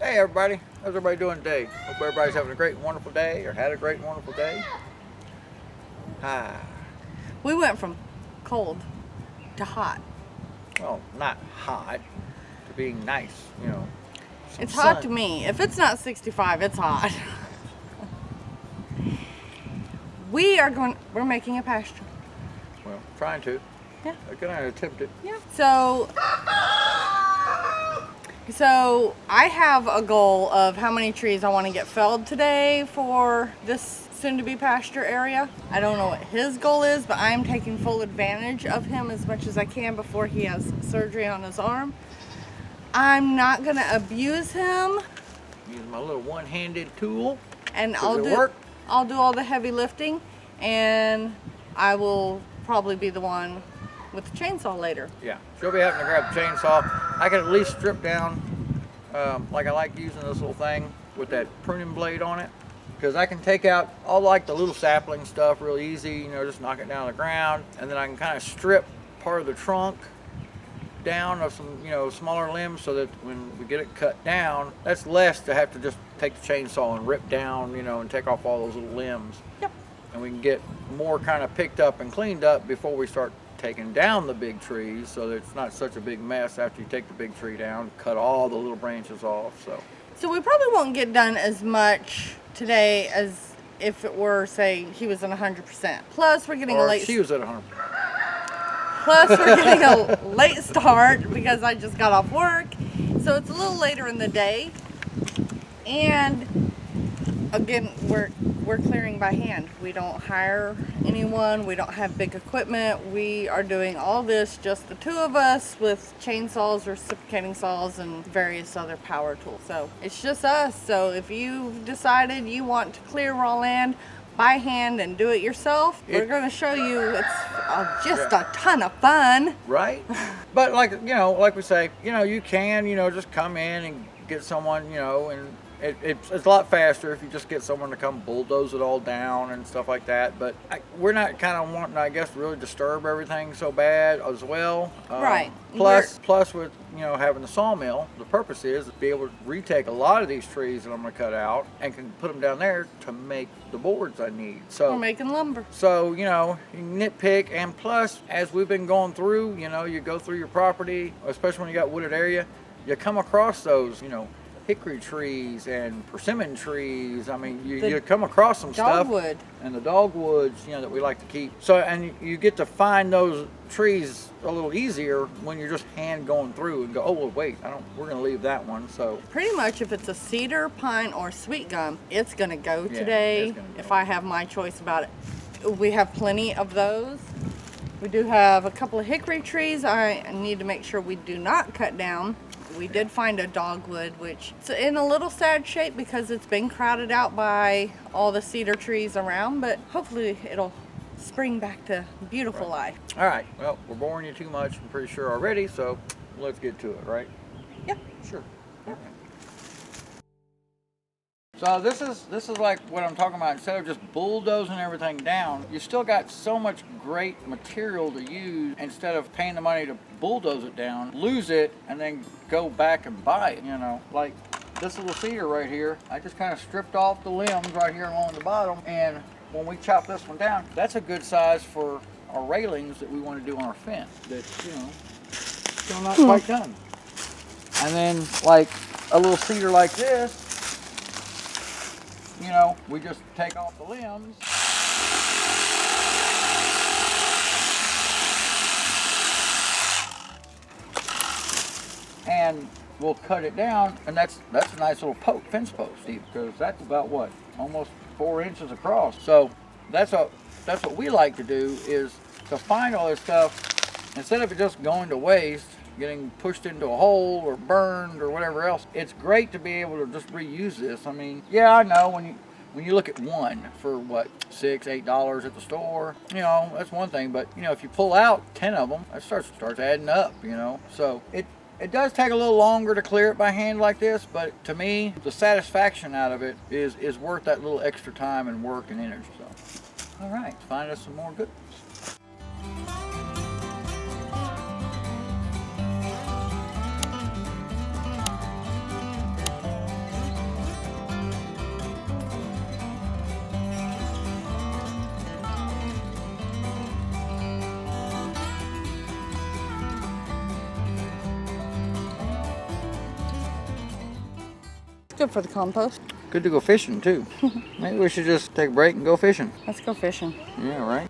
Hey everybody, how's everybody doing today? Hope everybody's having a great and wonderful day, or had a great and wonderful day. Hi. We went from cold to hot. Well, not hot, to being nice, you know. It's hot to me. If it's not 65, it's hot. We're making a pasture. Well, trying to. Yeah. I'm gonna attempt it. Yeah. So I have a goal of how many trees I want to get felled today for this soon-to-be pasture area. I don't know what his goal is, but I am taking full advantage of him as much as I can before he has surgery on his arm. I'm not gonna abuse him. Use my little one-handed tool. And Does it work? I'll do all the heavy lifting, and I will probably be the one with the chainsaw later. Yeah, she'll be having to grab the chainsaw. I can at least strip down, like I like using this little thing with that pruning blade on it, because I can take out all like the little sapling stuff real easy, you know, just knock it down on the ground, and then I can kind of strip part of the trunk down of some, you know, smaller limbs, so that when we get it cut down, that's less to have to just take the chainsaw and rip down, you know, and take off all those little limbs. Yep. And we can get more kind of picked up and cleaned up before we start taking down the big trees, so that it's not such a big mess after you take the big tree down, cut all the little branches off. So we probably won't get done as much today as if it were, say, he was at 100%. Plus we're getting she was at 100%. Plus we're getting a late start because I just got off work, so it's a little later in the day. And again, we're clearing by hand. We don't hire anyone. We don't have big equipment. We are doing all this, just the two of us, with chainsaws, reciprocating saws, and various other power tools. So it's just us. So if you've decided you want to clear raw land by hand and do it yourself, we're going to show you. It's just a ton of fun. Right? But like we say, you can, just come in and get someone, and it's a lot faster if you just get someone to come bulldoze it all down and stuff like that. But we're not kind of wanting, I guess, to really disturb everything so bad as well. Right. Plus with, having the sawmill, the purpose is to be able to retake a lot of these trees that I'm going to cut out and can put them down there to make the boards I need. So we're making lumber. So, you nitpick, and plus, as we've been going through, you go through your property, especially when you got wooded area, you come across those, hickory trees and persimmon trees. I mean, you come across some stuff. Dogwood. And the dogwoods, that we like to keep. So, and you get to find those trees a little easier when you're just hand going through and go, oh, well, wait, we're going to leave that one. So pretty much if it's a cedar, pine, or sweet gum, it's going to go today if I have my choice about it. We have plenty of those. We do have a couple of hickory trees I need to make sure we do not cut down. We did find a dogwood, which is in a little sad shape because it's been crowded out by all the cedar trees around, but hopefully it'll spring back to beautiful life. All right, well, we're boring you too much, I'm pretty sure already, so let's get to it, right? Yeah. Sure. Yeah. So this is like what I'm talking about. Instead of just bulldozing everything down, you still got so much great material to use. Instead of paying the money to bulldoze it down, lose it, and then go back and buy it, Like this little cedar right here, I just kind of stripped off the limbs right here along the bottom, and when we chop this one down, that's a good size for our railings that we want to do on our fence. That's, still not quite done. And then like a little cedar like this, we just take off the limbs. And we'll cut it down, and that's a nice little fence post, Steve, because that's about what, almost 4 inches across. So that's what we like to do, is to find all this stuff instead of it just going to waste, getting pushed into a hole or burned or whatever else. It's great to be able to just reuse this. I mean, yeah, I know when you look at one for what, $6-8 at the store, that's one thing. But if you pull out 10 of them, that starts adding up. So it does take a little longer to clear it by hand like this, but to me, the satisfaction out of it is worth that little extra time and work and energy. So, all right, find us some more good ones. Good for the compost. Good to go fishing too. Maybe we should just take a break and go fishing. Let's go fishing. Yeah, right.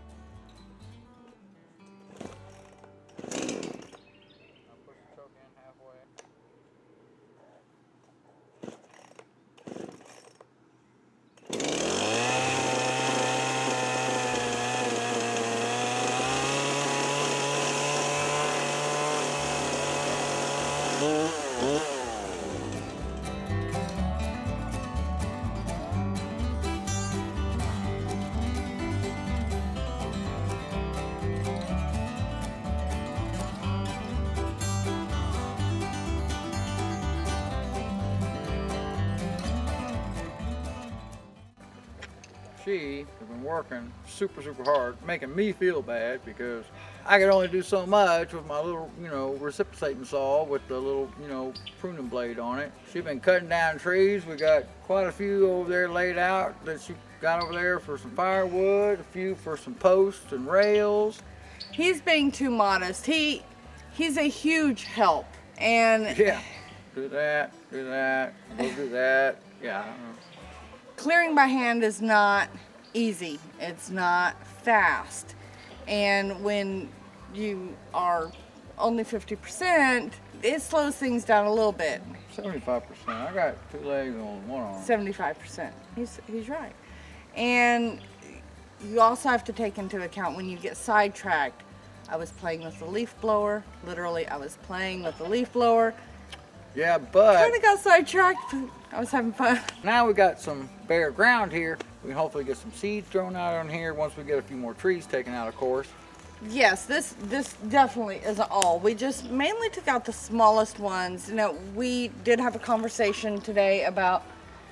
She has been working super hard, making me feel bad because I could only do so much with my little, reciprocating saw with the little, pruning blade on it. She's been cutting down trees. We got quite a few over there laid out that she got over there for some firewood, a few for some posts and rails. He's being too modest. He's a huge help, and yeah, do that, go do that. Yeah. Clearing by hand is not easy. It's not fast. And when you are only 50%, it slows things down a little bit. 75%. I got 2 legs on one arm. 75%. He's right. And you also have to take into account when you get sidetracked. I was playing with the leaf blower. Literally, I was playing with the leaf blower. Yeah, but Kind of got sidetracked, but I was having fun. now we got some bare ground here. We can hopefully get some seeds thrown out on here once we get a few more trees taken out, of course. Yes, this definitely isn't all. We just mainly took out the smallest ones. We did have a conversation today about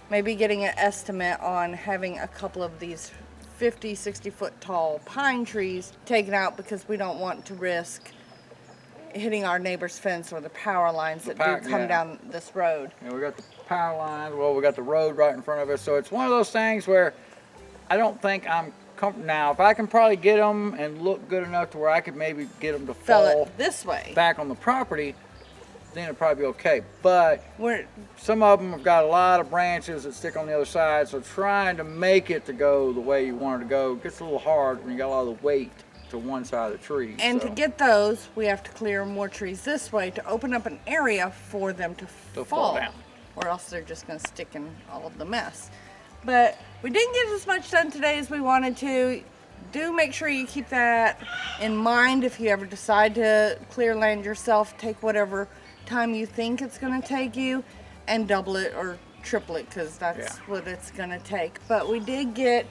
maybe getting an estimate on having a couple of these 50, 60 foot tall pine trees taken out because we don't want to risk hitting our neighbor's fence or the power lines that do come down this road. Yeah, we got the power lines. Well, we got the road right in front of us. So it's one of those things where I don't think I'm comfortable. Now, if I can probably get them and look good enough to where I could maybe get them to fall this way back on the property, then it'd probably be okay. But some of them have got a lot of branches that stick on the other side. So trying to make it to go the way you want it to go gets a little hard when you got a lot of the weight to one side of the tree. And to get those, we have to clear more trees this way to open up an area for them to fall down. Or else they're just going to stick in all of the mess. But we didn't get as much done today as we wanted to. Do make sure you keep that in mind if you ever decide to clear land yourself. Take whatever time you think it's going to take you and double it or triple it because that's what it's going to take. But we did get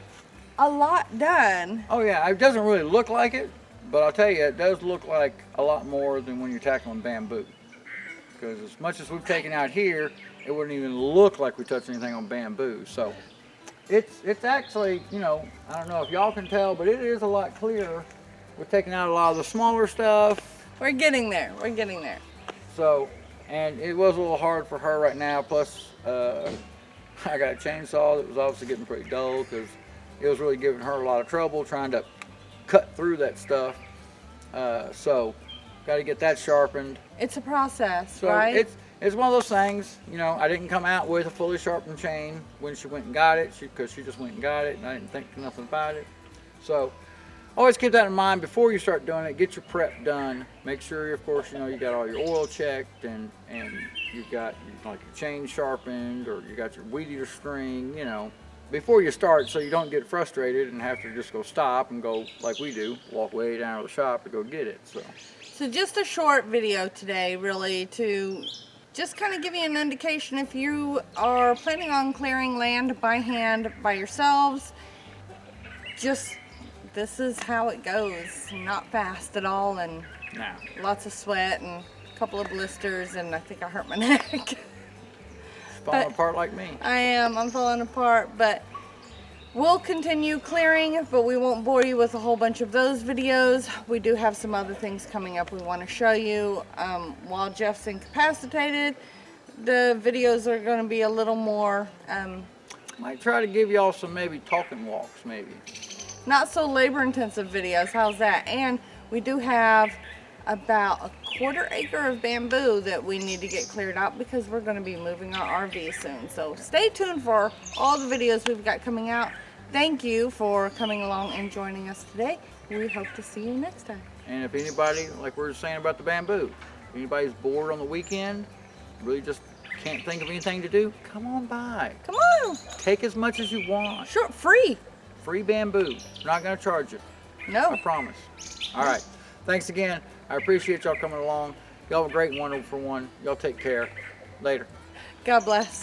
a lot done. Oh yeah, it doesn't really look like it, but I'll tell you, it does look like a lot more than when you're tackling bamboo. Because as much as we've taken out here, it wouldn't even look like we touched anything on bamboo. So it's actually, I don't know if y'all can tell, but it is a lot clearer. We're taking out a lot of the smaller stuff. We're getting there. So, and it was a little hard for her right now. Plus, I got a chainsaw that was obviously getting pretty dull because it was really giving her a lot of trouble trying to cut through that stuff. So, got to get that sharpened. It's a process, So right? It's one of those things, I didn't come out with a fully sharpened chain when she went and got it, because she just went and got it, and I didn't think nothing about it. So, always keep that in mind before you start doing it. Get your prep done. Make sure, of course, you got all your oil checked, and you've got like your chain sharpened, or you got your weed eater string, before you start, so you don't get frustrated and have to just go stop and go like we do, walk way down to the shop to go get it. So just a short video today, really, to just kind of give you an indication if you are planning on clearing land by hand by yourselves. Just this is how it goes. Not fast at all, and lots of sweat and a couple of blisters, and I think I hurt my neck. Falling apart like me. I'm falling apart, but we'll continue clearing, but we won't bore you with a whole bunch of those videos. We do have some other things coming up we want to show you. While Jeff's incapacitated, the videos are going to be a little more Might try to give y'all some maybe talking walks, maybe. not so labor intensive videos. How's that? And we do have about a 1/4 acre of bamboo that we need to get cleared out because we're going to be moving our RV soon. So stay tuned for all the videos we've got coming out. Thank you for coming along and joining us today. We hope to see you next time. And if anybody, like we were saying about the bamboo, if anybody's bored on the weekend, really just can't think of anything to do, come on by. Come on. Take as much as you want. Sure, free. Free bamboo. We're not going to charge you. No. I promise. All right. Thanks again. I appreciate y'all coming along. Y'all have a great one for one. Y'all take care. Later. God bless.